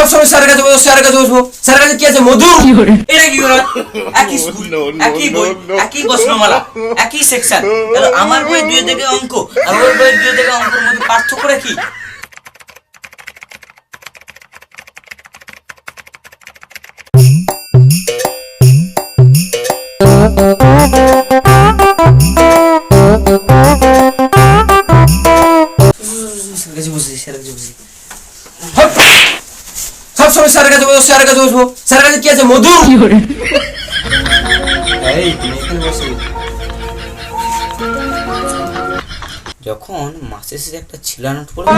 সব সময় স্যারের কাছে বসবো, স্যারের কাছে বসবো, স্যারের কাছে কি আছে মধু? এটা কি করে? একই স্কুল, একই বই, একই প্রশ্নমালা, একই সেকশন। তাহলে আমার বই 2 থেকে অঙ্ক আর ওর বই 2 থেকে অঙ্কের মধ্যে পার্থক্যটা কি? স্যারের কাছে বসে, স্যারের কাছে বসে। হট! সব সময় স্যারের কাছে বসবো, স্যারের কাছে বসবো, স্যারের কাছে কি আছে মধু? এই তুমি এখানে বসে। যখন মাসে শেষে একটা ছিলা নোট পড়বে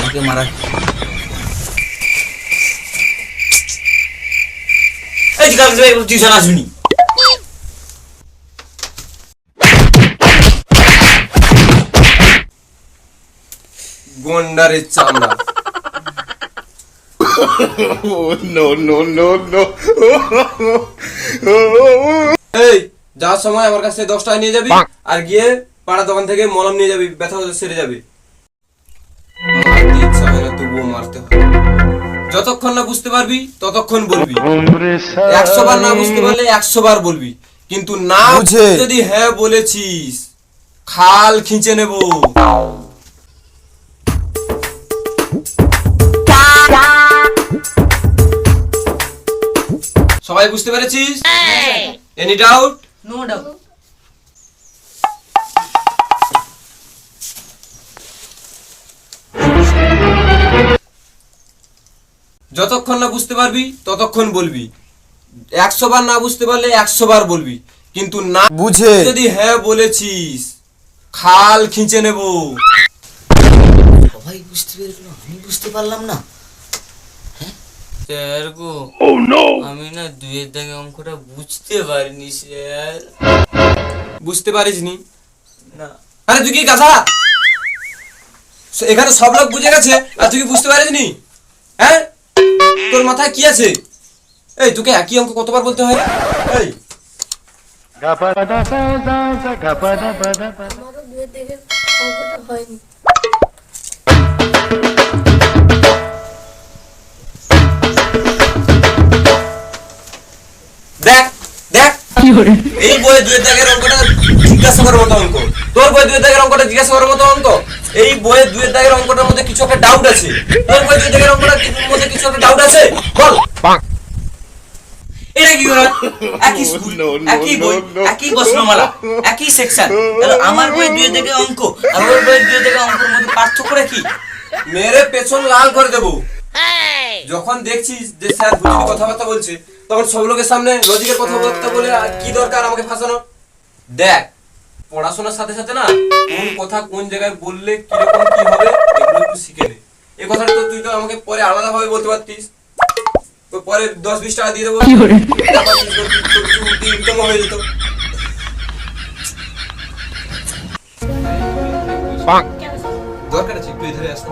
আমাকে মারা। এই যে কালকে একটু টিউশন আসবি। গন্ডারের চামড়া। এই যাওয়ার সময় আমার কাছে 10 টাকা নিয়ে যাবি আর গিয়ে পাড়া দোকান থেকে মলম নিয়ে যাবি, ব্যথা সেরে যাবে। মারতে ইচ্ছা হয় না তবুও মারতে হয়। যতক্ষণ না বুঝতে পারবি ততক্ষণ বলবি, 100 বার না বুঝতে পারলে 100 বার বলবি, কিন্তু না বুঝে যদি হ্যাঁ বলেছিস খাল খিঁচে নেব। সবাই বুঝতে পেরেছিস? Any doubt? No doubt. যতক্ষণ না বুঝতে পারবি ততক্ষণ বলবি, 100 বার না বুঝতে পারলে 100 বার বলবি, কিন্তু না বুঝে যদি হ্যাঁ বলেছিস খাল খিঁচে নেব। সবাই বুঝতে পেরেছিল, আমি বুঝতে পারলাম না। স্যার গো, আমি না 2 দাগে অঙ্কটা বুঝতে পারিনি স্যার। বুঝতে পারিসনি? না। আরে তুই কি গাধা? এখানে সব লোক বুঝে গেছে আর তুই কি বুঝতে পারিসনি? হ্যাঁ, তোর মাথায় কি আছে? এই তোকে একই অঙ্ক কতবার বলতে হয়? এই আমারও 2 থেকে অঙ্কটা হয়নি। দেখ দেখ, এই বইয়ে 2 দাগের অঙ্কটা জিজ্ঞাসা করার মতো অঙ্ক, তোর বইয়ে 2 দাগের অঙ্কটা জিজ্ঞাসা করার মতো অঙ্ক। এই বইয়ে 2 দাগের অঙ্কটার মধ্যে কিছু একটা ডাউট আছে, তোর বইয়ে 2 দাগের অঙ্কটার মধ্যে কিছু একটা ডাউট আছে, বল। এটা কি করে? একই স্কুল, একই বই, একই প্রশ্নমালা, একই সেকশন। তাহলে আমার বই 2 থেকে অঙ্ক আর ওর বই 2 থেকে অঙ্কের মধ্যে পার্থক্যটা কি? মেরে পেছন লাল করে দেবো। যখন দেখছিস যে স্যার বুঝিয়ে কথাবার্তা বলছে তখন সব লোকের সামনে লজিকের কথাবার্তা বলে আর কি দরকার আমাকে ফাঁসানো? দেখ, পড়াশোনার সাথে সাথে না কোন কথা কোন জায়গায় বললে কিরকম কি হবে এগুলো একটু শিখে নে। এই কথাটা তো তুই তো আমাকে পরে আলাদা ভাবে বলতে পারতিস, তো পরে 10-20 টাকা দিয়ে দেবো, ইনকাম হয়ে যেত। দরকার আছে একটু ধরে আসতে।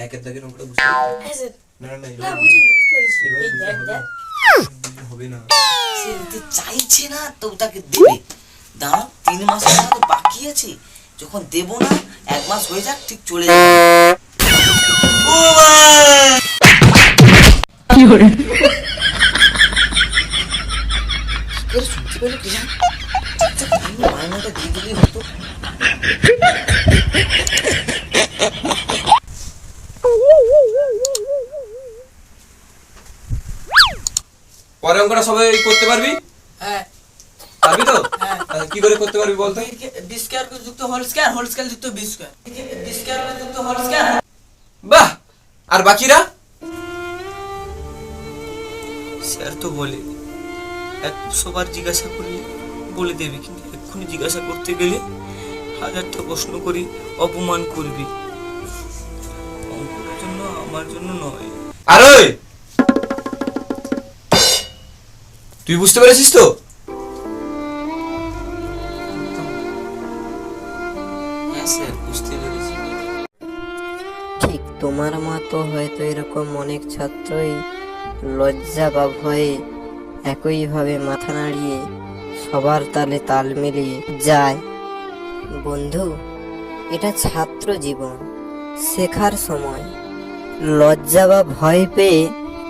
একের দাগের অঙ্কটা বুঝতে হ্যাঁ স্যার। না না না এবার বুঝতে পেরেছি। এবার এই বুঝতে দেখ হবে। দেখ। হবে না। সে দিতে চাইছে না তো তাকে দেবে। দাঁড়াও, 3 মাসের মতো বাকি আছে, যখন দেব না 1 মাস হয়ে যাক ঠিক চলে যাবে। ও মা! কি করে শুনতে পেলো কি জানি? আচ্ছা, আমি মাইনাটা দিয়ে দিলেই হতো। পরে অঙ্কটা সবাই করতে পারবি? হ্যাঁ। পারবি তো? তাহলে কি করে করতে পারবি বলতো? বি স্কয়ার যুক্ত হোল স্কয়ার যুক্ত বি স্কয়ার, বি স্কয়ার যুক্ত হোল স্কয়ার। বাহ! আর বাকিরা? স্যার তো বলে 100 বার জিজ্ঞাসা করলে বলে দেবে, কিন্তু এক্ষুনি জিজ্ঞাসা করতে গেলে 1000টা প্রশ্ন করি, অপমান করবি। অঙ্কটার জন্য আমার জন্য নয়। আর ওই তুই বুঝতে পেরেছিস তো? হ্যাঁ স্যার, বুঝতে পেরেছি। ঠিক তোমার মতো হয়তো এরকম অনেক ছাত্রই লজ্জা বা ভয়ে একইভাবে মাথা নাড়িয়ে সবার তালে তাল মিলিয়ে যায়। বন্ধু, এটা ছাত্র জীবন, শেখার সময়। লজ্জা বা ভয় পেয়ে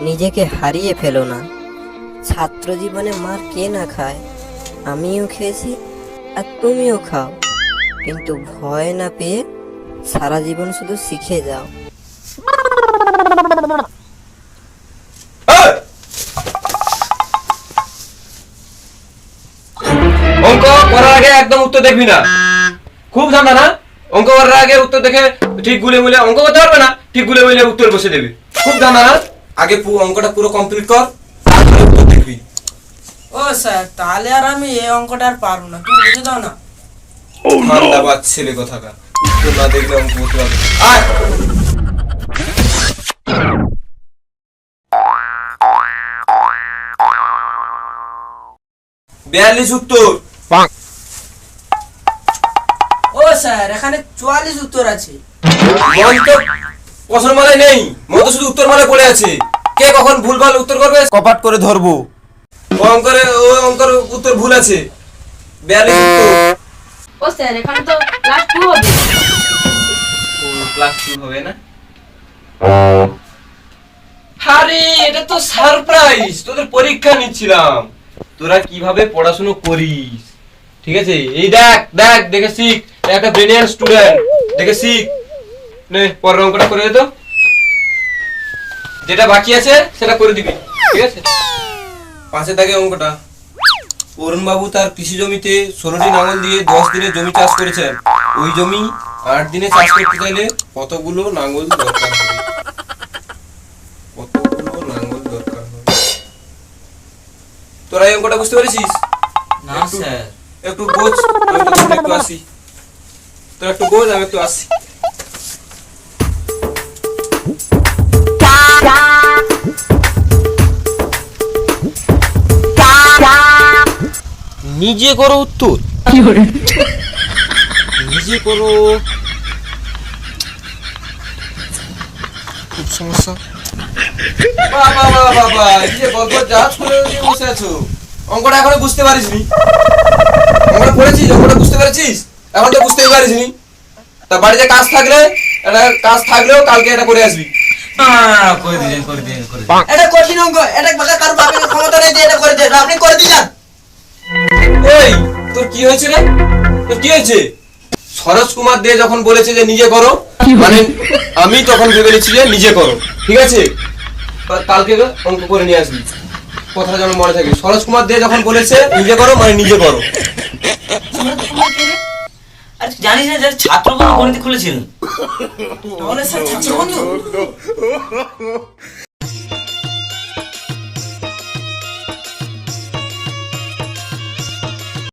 নিজেকে হারিয়ে ফেলো না। ছাত্র জীবনে মার কে না খায়? আমিও খেয়েছি আর তুমিও খাও, কিন্তু ভয় না পেয়ে সারা জীবন শুধু শিখে যাও। এই! অঙ্ক করার আগে একদম উত্তর দেখবি না। খুব ধান্দা না? অঙ্ক করার আগে উত্তর দেখে ঠিক গুলে মুলে অঙ্ক করতে পারবে না, ঠিক গুলে মুলে উত্তর বসে দেবে। খুব ধান্দা না? আগে অঙ্কটা পুরো কমপ্লিট কর, তারপরে উত্তর দেখবি। ও স্যার, তাহলে আর আমি এই অঙ্কটা আর পারবো না, তুমি বুঝে দাও না। ধান্দাবাজ ছেলে কোথাকার, উত্তর না দেখলে অঙ্ক করতে পারবে না। আয়! 42 উত্তর। ও স্যার, এখানে 44 উত্তর আছে। মন তো প্রশ্ন মালায় নেই, মন তো শুধু উত্তর মালায় পড়ে আছে। কে কখন ভুলভাল উত্তর করবে কপাট করে ধরবো। ওই অঙ্কের উত্তর ভুল আছে। 42 উত্তর। ও স্যার, এখানে তো ক্লাস 2 হবে। ক্লাস 2 হবে না? আরে এটা তো সারপ্রাইজ, তোদের পরীক্ষা নিচ্ছিলাম তোরা কিভাবে পড়াশোনা করিস। ঠিক আছে, এই দেখ দেখ দেখে শিখ, একটা ব্রিলিয়ান্ট স্টুডেন্ট, দেখে শিখ। নে পরের অঙ্কটা করে দে তো, যেটা বাকি আছে সেটা করে দিবি। ঠিক আছে, 5 দাগে অঙ্কটা। অরুণ বাবু তার কৃষি জমিতে 16টি লাঙল দিয়ে 10 দিনে জমি চাষ করেছেন। ওই জমি 8 দিনে চাষ করতে চাইলে কতগুলো লাঙল দরকার হবে? কতগুলো লাঙল দরকার হবে? তোরা এই অঙ্কটা বুঝতে পেরেছিস? না স্যার। একটু বোঝ, আমি একটু আসি। তোরা একটু বোঝ, আমি একটু আসি। নিজে করো উত্তর, নিজে করো। খুব সমস্যা। বাবা বাবা বাবা, এই যে গল্প জাহাজ করে বসে আছো, অঙ্কটা এখনো বুঝতে পারিসনি? অঙ্কটা পড়েছিস, অঙ্কটা বুঝতে পেরেছিস? এখন তো বুঝতেই পারিসনি। তা বাড়িতে কাজ থাকলে, এটা কাজ থাকলেও কালকে এটা করে আসবি। করে দিন করে দিন করে দিন। এটা কঠিন অঙ্ক, এটা বাকি কারো বাপের ক্ষমতা নেই যে এটা করে দেন, আপনি করে দিয়ে যান। এই তোর কি হয়েছে রে? তোর কি হয়েছে? সরোজ কুমার দে যখন বলেছে যে নিজে করো, মানে আমি তখন ভেবে নিচ্ছি যে নিজে করো। ঠিক আছে, কালকে অঙ্ক করে নিয়ে আসবি, কথাটা যেন মনে থাকে। সরোজ কুমার দে যখন বলেছে নিজে করো মানে নিজে করো। আর তুই জানিস না যারা ছাত্রবন্ধু গণিত খুলেছিলেন? তাহলে স্যার ছাত্র বন্ধু